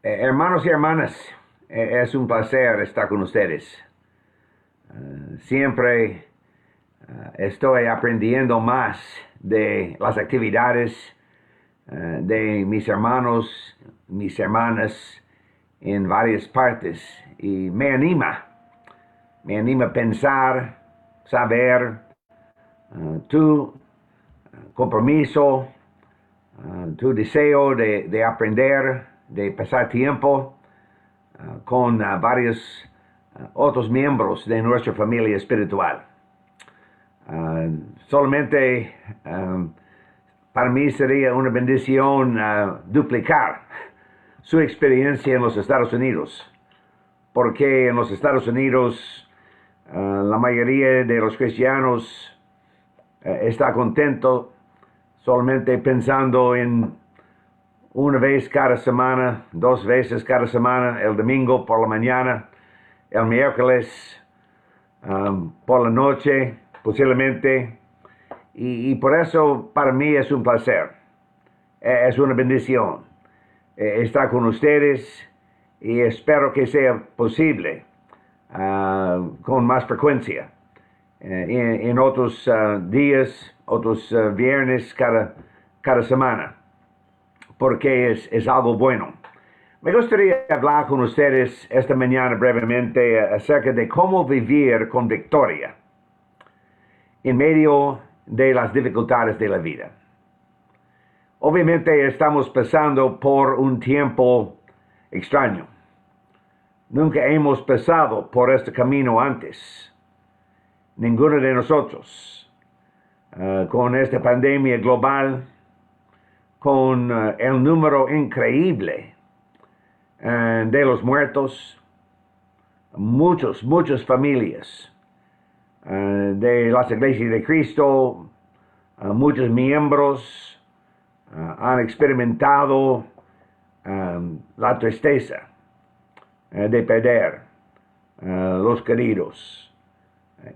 Hermanos y hermanas, es un placer estar con ustedes. Siempre estoy aprendiendo más de las actividades de mis hermanos, mis hermanas en varias partes y me anima a pensar, saber tu compromiso, tu deseo de aprender, de pasar tiempo con varios otros miembros de nuestra familia espiritual. Solamente para mí sería una bendición duplicar su experiencia en los Estados Unidos, porque en los Estados Unidos la mayoría de los cristianos está contento solamente pensando en una vez cada semana, dos veces cada semana, el domingo por la mañana, el miércoles por la noche, posiblemente. Y por eso para mí es un placer, es una bendición estar con ustedes y espero que sea posible con más frecuencia en otros días, otros viernes cada semana, porque es algo bueno. Me gustaría hablar con ustedes esta mañana brevemente acerca de cómo vivir con victoria en medio de las dificultades de la vida. Obviamente estamos pasando por un tiempo extraño. Nunca hemos pasado por este camino antes. Ninguno de nosotros. Con esta pandemia global, con el número increíble de los muertos, muchas familias de las iglesias de Cristo, muchos miembros han experimentado la tristeza de perder los queridos.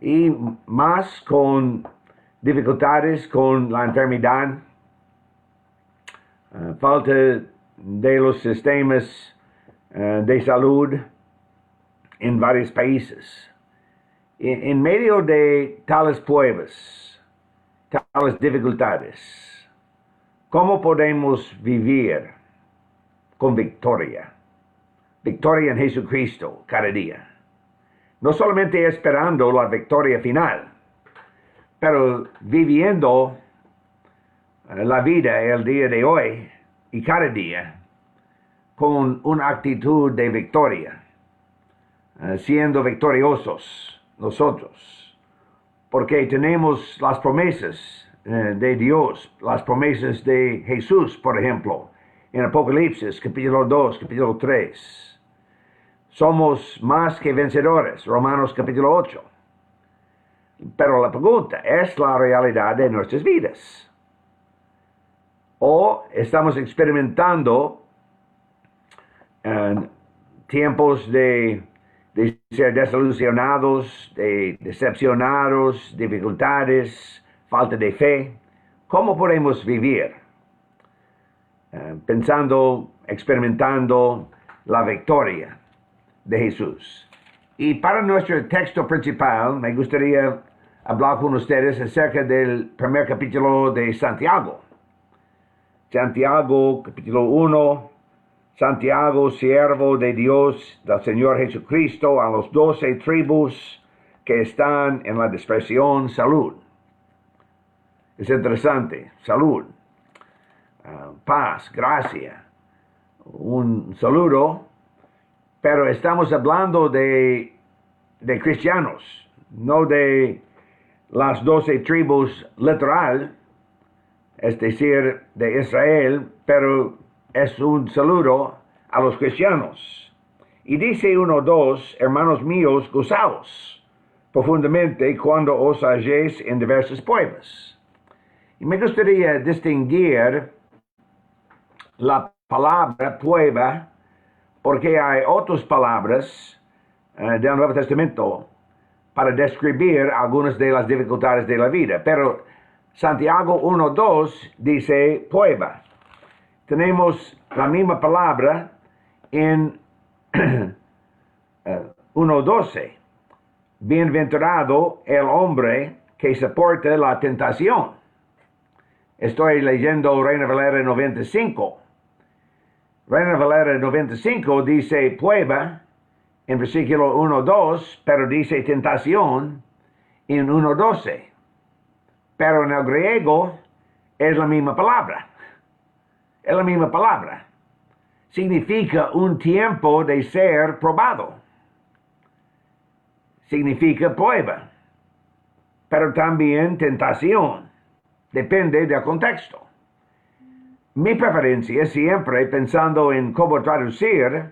Y más con dificultades con la enfermedad, falta de los sistemas de salud en varios países. En medio de tales pruebas, tales dificultades, ¿cómo podemos vivir con victoria? Victoria en Jesucristo cada día. No solamente esperando la victoria final, pero viviendo la vida el día de hoy y cada día con una actitud de victoria, siendo victoriosos nosotros, porque tenemos las promesas de Dios, las promesas de Jesús, por ejemplo, en Apocalipsis, capítulo 2, capítulo 3. Somos más que vencedores, Romanos capítulo 8. Pero la pregunta es la realidad de nuestras vidas. O estamos experimentando tiempos de ser desilusionados, de decepcionados, dificultades, falta de fe. ¿Cómo podemos vivir? Pensando, experimentando la victoria de Jesús. Y para nuestro texto principal, me gustaría hablar con ustedes acerca del primer capítulo de Santiago. Santiago, capítulo 1. Santiago, siervo de Dios, del Señor Jesucristo, a los 12 tribus que están en la dispersión, salud. Es interesante, salud, paz, gracia, un saludo, pero estamos hablando de cristianos, no de las 12 tribus literal, es decir, de Israel, pero es un saludo a los cristianos. Y dice 1:2, hermanos míos, gozaos profundamente cuando os halléis en diversas pruebas. Y me gustaría distinguir la palabra prueba, porque hay otras palabras del Nuevo Testamento para describir algunas de las dificultades de la vida. Pero Santiago 1:2 dice prueba. Tenemos la misma palabra en 1:12. Bienaventurado el hombre que soporta la tentación. Estoy leyendo Reina Valera 95. Reina Valera 95 dice prueba en versículo 1:2, pero dice tentación en 1:12. Pero en el griego es la misma palabra. Es la misma palabra. Significa un tiempo de ser probado. Significa prueba. Pero también tentación. Depende del contexto. Mi preferencia siempre, pensando en cómo traducir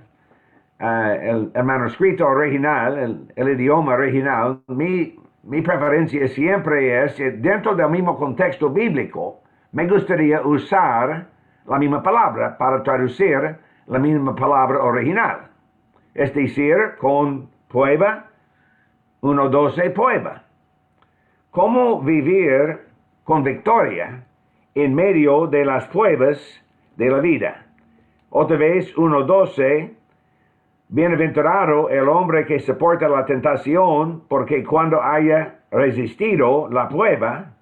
el manuscrito original, el idioma original, mi preferencia siempre es, dentro del mismo contexto bíblico, me gustaría usar la misma palabra para traducir la misma palabra original. Es decir, con prueba, 1:12 prueba. ¿Cómo vivir con victoria en medio de las pruebas de la vida? Otra vez, 1:12, bienaventurado el hombre que soporta la tentación, porque cuando haya resistido la prueba,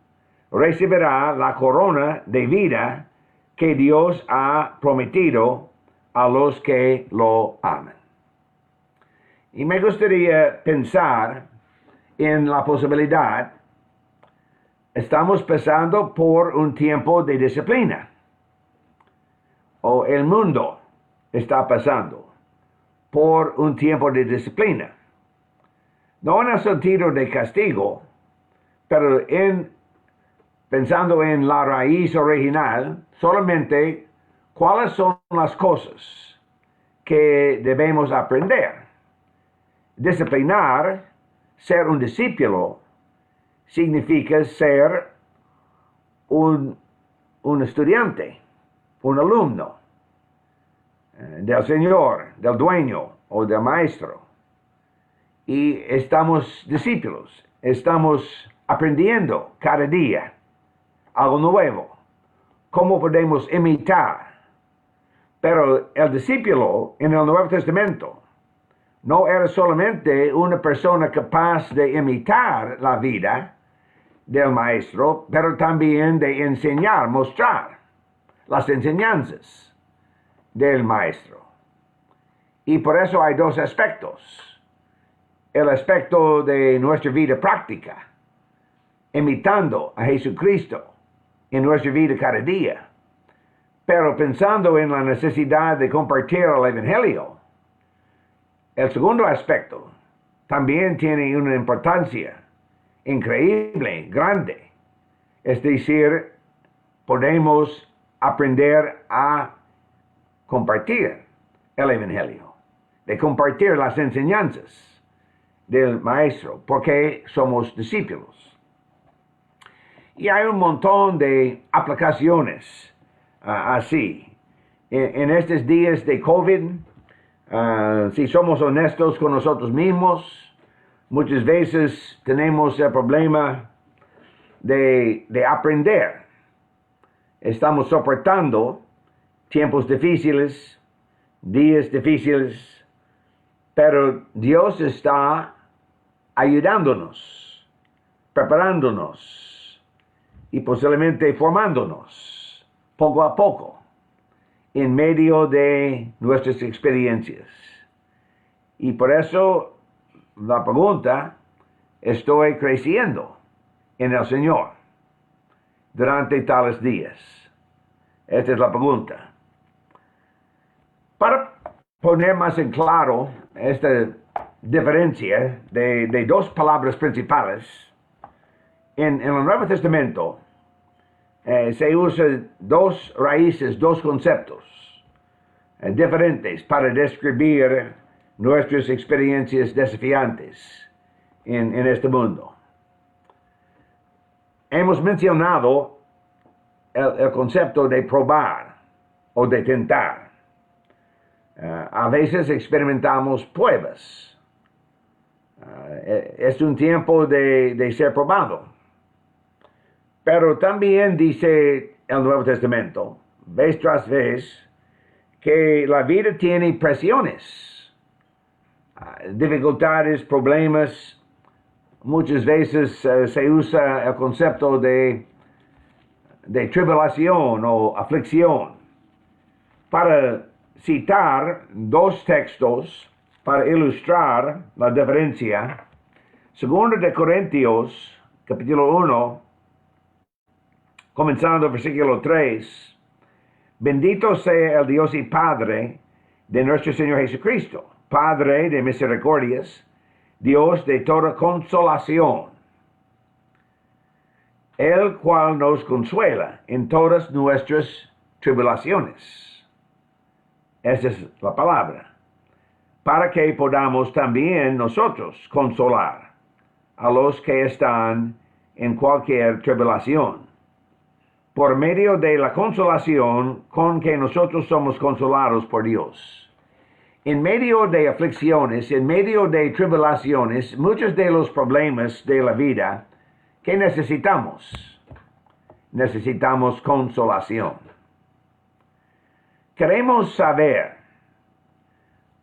recibirá la corona de vida que Dios ha prometido a los que lo aman. Y me gustaría pensar en la posibilidad, estamos pasando por un tiempo de disciplina, o el mundo está pasando por un tiempo de disciplina. No en el sentido de castigo, pero pensando en la raíz original, solamente cuáles son las cosas que debemos aprender. Disciplinar, ser un discípulo, significa ser un estudiante, un alumno del Señor, del dueño o del maestro. Y estamos discípulos, estamos aprendiendo cada día algo nuevo. ¿Cómo podemos imitar? Pero el discípulo en el Nuevo Testamento no era solamente una persona capaz de imitar la vida del maestro, pero también de enseñar, mostrar las enseñanzas del maestro. Y por eso hay dos aspectos. El aspecto de nuestra vida práctica, imitando a Jesucristo en nuestra vida cada día, pero pensando en la necesidad de compartir el Evangelio. El segundo aspecto también tiene una importancia increíble, grande. Es decir, podemos aprender a compartir el Evangelio, de compartir las enseñanzas del Maestro, porque somos discípulos. Y hay un montón de aplicaciones así. En estos días de COVID, si somos honestos con nosotros mismos, muchas veces tenemos el problema de aprender. Estamos soportando tiempos difíciles, días difíciles, pero Dios está ayudándonos, preparándonos y posiblemente formándonos poco a poco en medio de nuestras experiencias. Y por eso la pregunta, ¿estoy creciendo en el Señor durante tales días? Esta es la pregunta. Para poner más en claro esta diferencia de dos palabras principales, en el Nuevo Testamento se usan dos raíces, dos conceptos diferentes para describir nuestras experiencias desafiantes en este mundo. Hemos mencionado el concepto de probar o de tentar. A veces experimentamos pruebas. Es un tiempo de ser probado. Pero también dice el Nuevo Testamento, vez tras vez, que la vida tiene presiones, dificultades, problemas. Muchas veces se usa el concepto de tribulación o aflicción para citar dos textos para ilustrar la diferencia. Segundo de Corintios, capítulo 1, comenzando versículo 3. Bendito sea el Dios y Padre de nuestro Señor Jesucristo, Padre de misericordias, Dios de toda consolación, el cual nos consuela en todas nuestras tribulaciones. Esa es la palabra. Para que podamos también nosotros consolar a los que están en cualquier tribulación, por medio de la consolación con que nosotros somos consolados por Dios. En medio de aflicciones, en medio de tribulaciones, muchos de los problemas de la vida, ¿qué necesitamos? Necesitamos consolación. Queremos saber,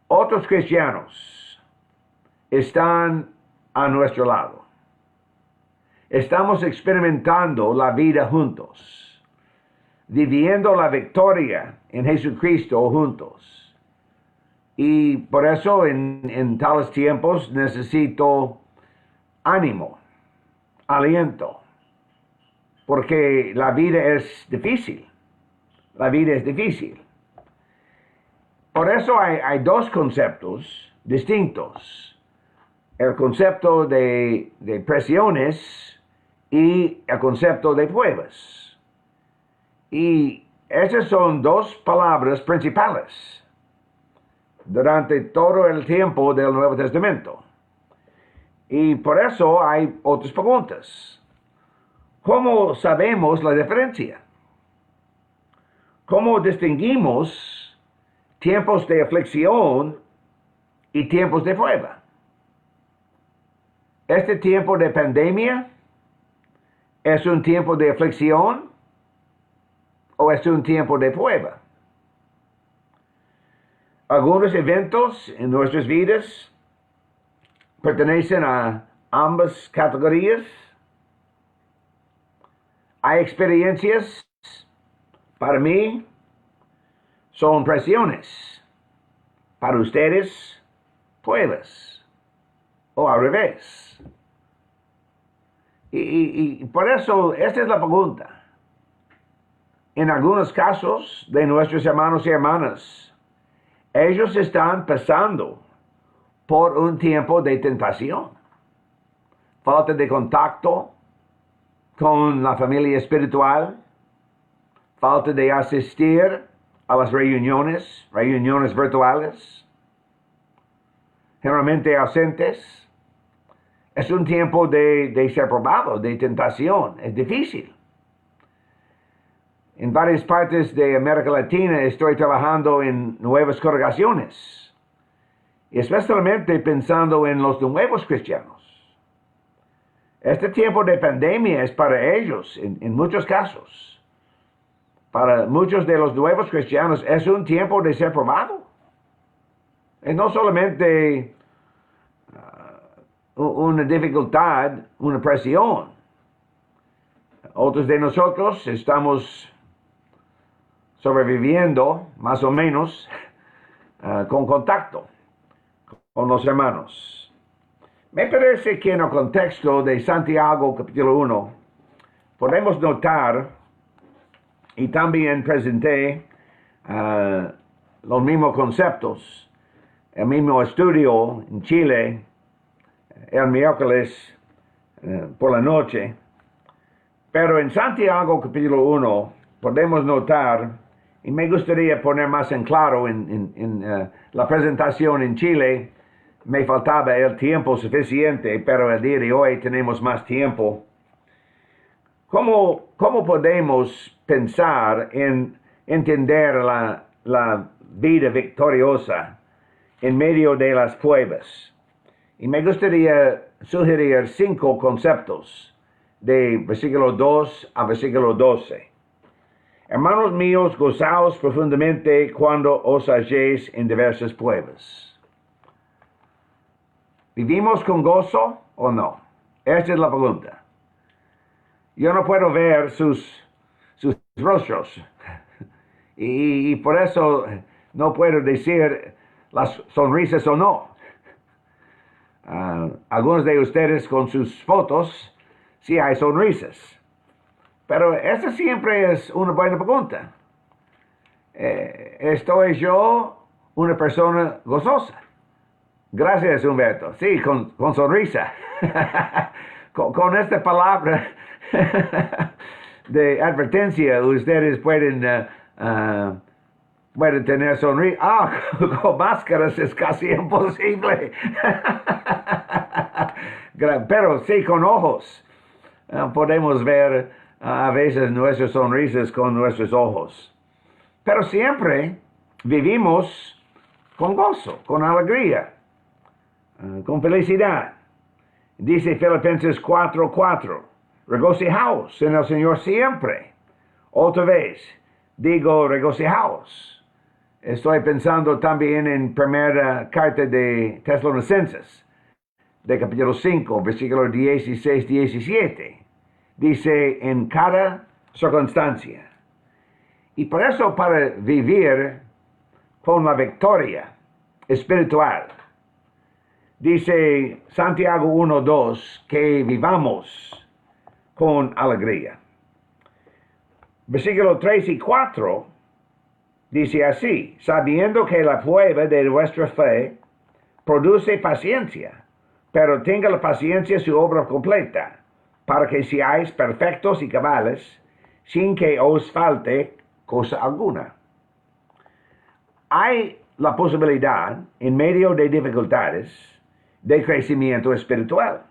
otros cristianos están a nuestro lado. Estamos experimentando la vida juntos, viviendo la victoria en Jesucristo juntos. Y por eso en tales tiempos necesito ánimo, aliento, porque la vida es difícil. La vida es difícil. Por eso hay dos conceptos distintos. El concepto de presiones y el concepto de pruebas. Y esas son dos palabras principales durante todo el tiempo del Nuevo Testamento. Y por eso hay otras preguntas. ¿Cómo sabemos la diferencia? ¿Cómo distinguimos tiempos de aflicción y tiempos de prueba? ¿Este tiempo de pandemia es un tiempo de aflicción o es un tiempo de prueba? Algunos eventos en nuestras vidas pertenecen a ambas categorías. Hay experiencias, para mí, son presiones. Para ustedes, pruebas. O al revés. Y por eso, esta es la pregunta. En algunos casos de nuestros hermanos y hermanas, ellos están pasando por un tiempo de tentación. Falta de contacto con la familia espiritual. Falta de asistir a las reuniones virtuales. Generalmente ausentes. Es un tiempo de ser probado, de tentación. Es difícil. En varias partes de América Latina estoy trabajando en nuevas congregaciones, especialmente pensando en los nuevos cristianos. Este tiempo de pandemia es para ellos, en muchos casos. Para muchos de los nuevos cristianos es un tiempo de ser probado. Es no solamente una dificultad, una presión. Otros de nosotros estamos sobreviviendo, más o menos, con contacto con los hermanos. Me parece que en el contexto de Santiago capítulo 1 podemos notar, y también presenté los mismos conceptos, el mismo estudio en Chile, el miércoles por la noche. Pero en Santiago capítulo 1 podemos notar, y me gustaría poner más en claro en la presentación en Chile, me faltaba el tiempo suficiente, pero el día de hoy tenemos más tiempo. ¿Cómo podemos pensar en entender la vida victoriosa en medio de las pruebas? Y me gustaría sugerir 5 conceptos de versículo 2 a versículo 12. Hermanos míos, gozaos profundamente cuando os halléis en diversas pruebas. ¿Vivimos con gozo o no? Esta es la pregunta. Yo no puedo ver sus rostros y por eso no puedo decir las sonrisas o no. Algunos de ustedes con sus fotos sí hay sonrisas. Pero esa siempre es una buena pregunta. ¿Estoy yo una persona gozosa? Gracias, Humberto. Sí, con sonrisa. con esta palabra de advertencia, ustedes pueden tener sonrisa. Con máscaras es casi imposible. Pero sí, con ojos podemos ver a veces nuestras sonrisas con nuestros ojos. Pero siempre vivimos con gozo, con alegría, con felicidad. Dice Filipenses 4:4, regocijaos en el Señor siempre. Otra vez, digo regocijaos. Estoy pensando también en primera carta de Tesalonicenses, de capítulo 5, versículos 16-17. Dice, en cada circunstancia. Y por eso, para vivir con la victoria espiritual, dice Santiago 1:2, que vivamos con alegría. Versículos 3 y 4 dice así, sabiendo que la prueba de vuestra fe produce paciencia, pero tenga la paciencia su obra completa, para que seáis perfectos y cabales, sin que os falte cosa alguna. Hay la posibilidad, en medio de dificultades, de crecimiento espiritual.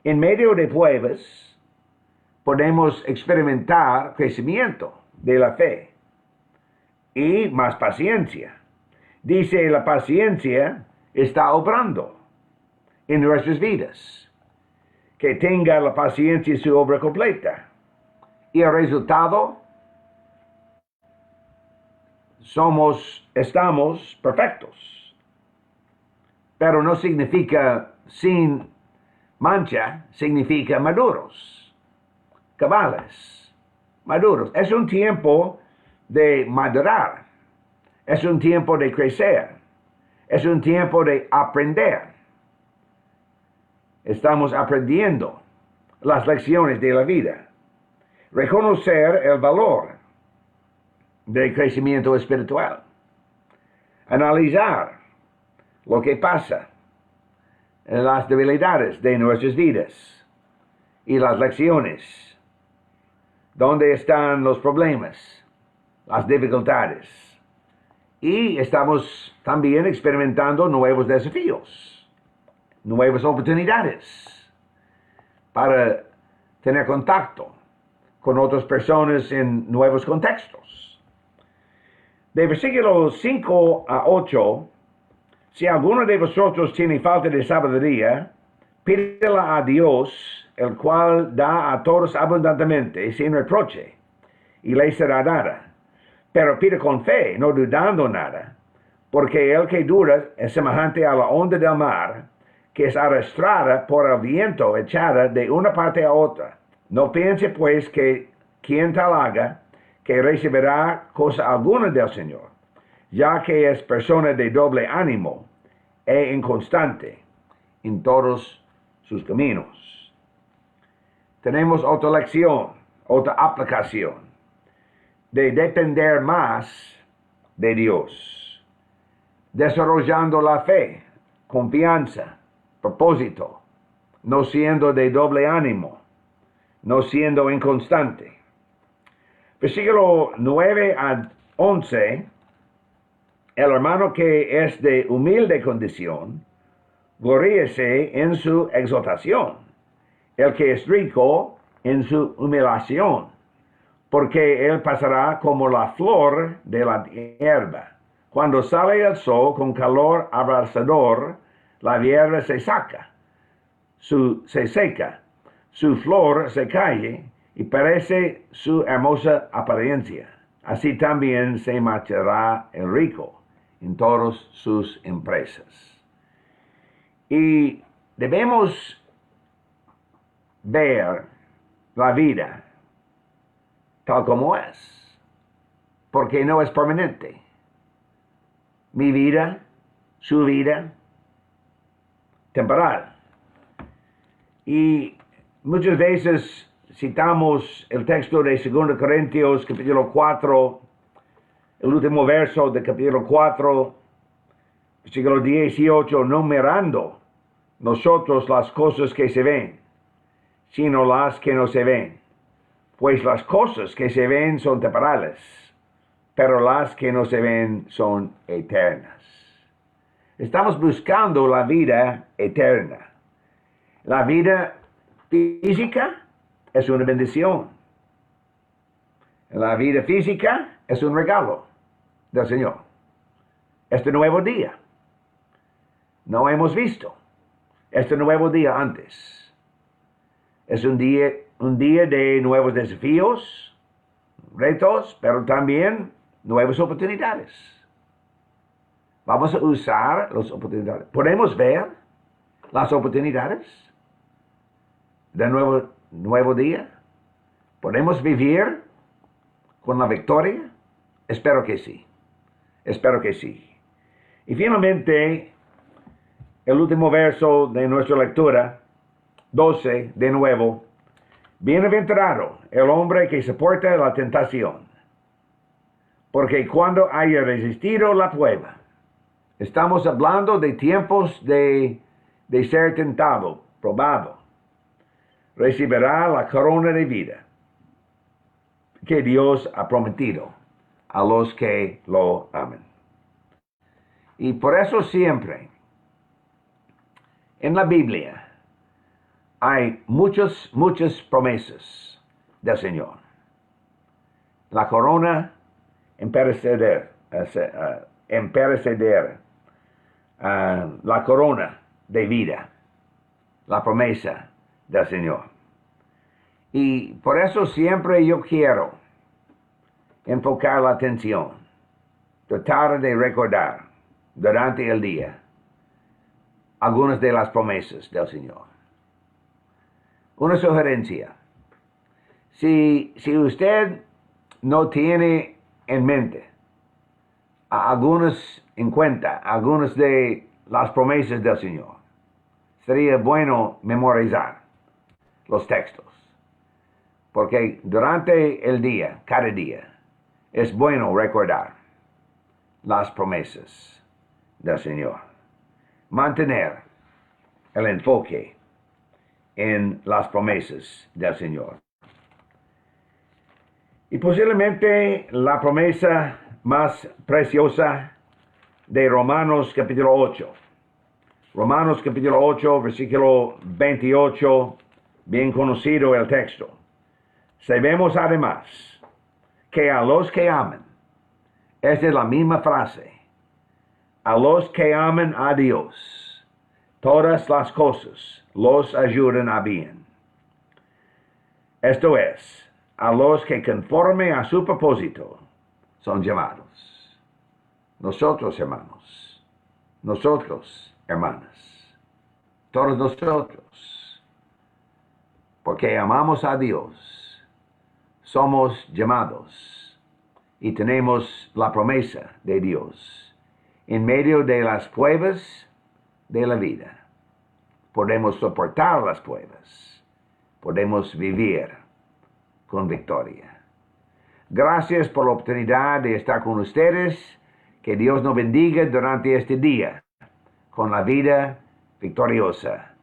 En medio de pruebas, podemos experimentar crecimiento de la fe y más paciencia. Dice, la paciencia está obrando en nuestras vidas. Que tenga la paciencia su obra completa. Y el resultado, estamos perfectos. Pero no significa sin mancha, significa maduros, cabales, maduros. Es un tiempo de madurar, es un tiempo de crecer, es un tiempo de aprender. Estamos aprendiendo las lecciones de la vida. Reconocer el valor del crecimiento espiritual. Analizar lo que pasa, las debilidades de nuestras vidas y las lecciones. ¿Dónde están los problemas, las dificultades? Y estamos también experimentando nuevos desafíos. Nuevas oportunidades para tener contacto con otras personas en nuevos contextos. De versículos 5 a 8, si alguno de vosotros tiene falta de sabiduría, pídela a Dios, el cual da a todos abundantemente, sin reproche, y le será dada. Pero pide con fe, no dudando nada, porque el que duda es semejante a la onda del mar, que es arrastrada por el viento, echada de una parte a otra. No piense pues que quien tal haga, que recibirá cosa alguna del Señor, ya que es persona de doble ánimo e inconstante en todos sus caminos. Tenemos otra lección, otra aplicación de depender más de Dios, desarrollando la fe, confianza, propósito, no siendo de doble ánimo, no siendo inconstante. Versículo 9 a 11, el hermano que es de humilde condición, gloríese en su exaltación, el que es rico en su humillación, porque él pasará como la flor de la hierba. Cuando sale el sol con calor abrasador, la hierba se seca, su flor se cae y parece su hermosa apariencia. Así también se marchará el rico en todas sus empresas. Y debemos ver la vida tal como es, porque no es permanente. Mi vida, su vida, temporal. Y muchas veces citamos el texto de 2 Corintios capítulo 4, el último verso de capítulo 4, versículo 18, no mirando nosotros las cosas que se ven, sino las que no se ven. Pues las cosas que se ven son temporales, pero las que no se ven son eternas. Estamos buscando la vida eterna. La vida física es una bendición. La vida física es un regalo del Señor. Este nuevo día. No hemos visto este nuevo día antes. Es un día de nuevos desafíos, retos, pero también nuevas oportunidades. Vamos a usar las oportunidades. ¿Podemos ver las oportunidades del nuevo día? ¿Podemos vivir con la victoria? Espero que sí. Espero que sí. Y finalmente, el último verso de nuestra lectura, 12, de nuevo. Bienaventurado el hombre que soporta la tentación, porque cuando haya resistido la prueba, estamos hablando de tiempos de ser tentado, probado, recibirá la corona de vida que Dios ha prometido a los que lo aman. Y por eso siempre en la Biblia hay muchas promesas del Señor. La corona imperecedera, la corona de vida, la promesa del Señor. Y por eso siempre yo quiero enfocar la atención, tratar de recordar durante el día algunas de las promesas del Señor. Una sugerencia. Si usted no tiene en mente algunas de las promesas del Señor, sería bueno memorizar los textos. Porque durante el día, cada día, es bueno recordar las promesas del Señor. Mantener el enfoque en las promesas del Señor. Y posiblemente la promesa más preciosa de Romanos capítulo 8. Romanos capítulo 8, versículo 28, bien conocido el texto. Sabemos además que a los que aman, esta es la misma frase, a los que aman a Dios, todas las cosas los ayudan a bien. Esto es, a los que conforme a su propósito son llamados. Nosotros, hermanos, nosotros, hermanas, todos nosotros, porque amamos a Dios, somos llamados y tenemos la promesa de Dios. En medio de las pruebas de la vida, podemos soportar las pruebas, podemos vivir con victoria. Gracias por la oportunidad de estar con ustedes. Que Dios nos bendiga durante este día con la vida victoriosa